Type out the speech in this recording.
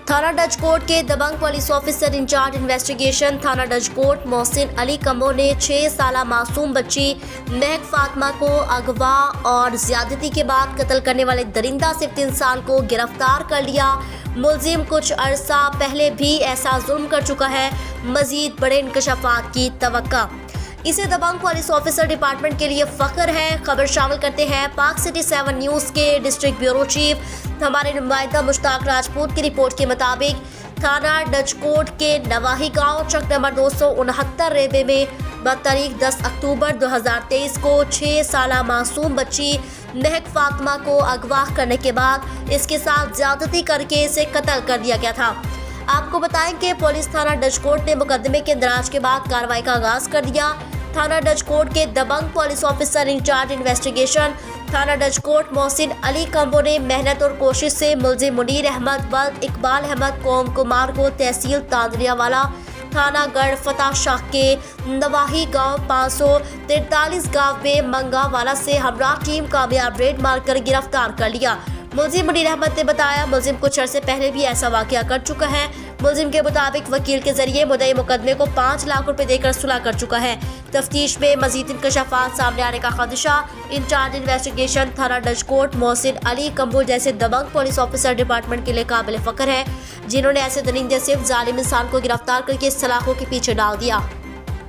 थाना डचकोट के दबंग police officer in charge investigation थाना डचकोट मोहसिन अली कम्बो ने 6 साला मासूम बच्ची महक फातिमा को अगवा और ज्यादती के बाद कत्ल करने वाले दरिंदा सिफ्त इंसान को गिरफ्तार कर लिया। मुलजिम कुछ अरसा पहले भी ऐसा जुल्म कर चुका है। मजीद बड़े इंकशाफात की तवक्का। इसे दबंग पुलिस ऑफिसर डिपार्टमेंट के लिए फख्र है। खबर शामिल करते हैं पाक सिटी 7 न्यूज़ के डिस्ट्रिक्ट ब्यूरो चीफ हमारे नुमाइंदा मुश्ताक राजपूत की रिपोर्ट के मुताबिक थाना डचकोट के नवाही गांव चक नंबर 269 रेवे में तारीख 10 अक्टूबर 2023 को 6 साला मासूम बच्ची महक फातिमा को अगवा करने के बाद इसके साथ ज्यादती करके इसे कत्ल कर दिया गया था। आपको बताएं कि पुलिस थाना डचकोट ने मुकदमे के इंदराज के बाद कार्रवाई का आगाज कर दिया। थाना डचकोट के दबंग पुलिस ऑफिसर इंचार्ज इन्वेस्टिगेशन थाना डचकोट मोहसिन अली कम्बो ने मेहनत और कोशिश से मुलजिम मुनीर अहमद व इकबाल अहमद कोम कुमार को तहसील तांदरियावाला थाना गढ़ फतेह शाह के नवाही गांव 543 गांव में मंगावाला से हमरा टीम कामयाब रेड मारकर गिरफ्तार कर लिया। मुलजिम मुनीर अहमद ने बताया मुलजिम कुछ अरसे पहले भी ऐसा वाकया कर चुका है। मुलजिम के मुताबिक वकील के जरिए मुद्दई मुकदमे को 5 लाख रुपए देकर सुलह कर चुका है। तफ्तीश में मजीद इंकशाफात सामने आने का खदशा। इंचार्ज इन्वेस्टिगेशन थाना डचकोट मोहसिन अली कम्बो जैसे दबंग पुलिस ऑफिसर डिपार्टमेंट के लिए काबिल फख्र है, जिन्होंने ऐसे दरिंदे सिर्फ जालिम इंसान को गिरफ्तार करके सलाखों के पीछे डाल दिया।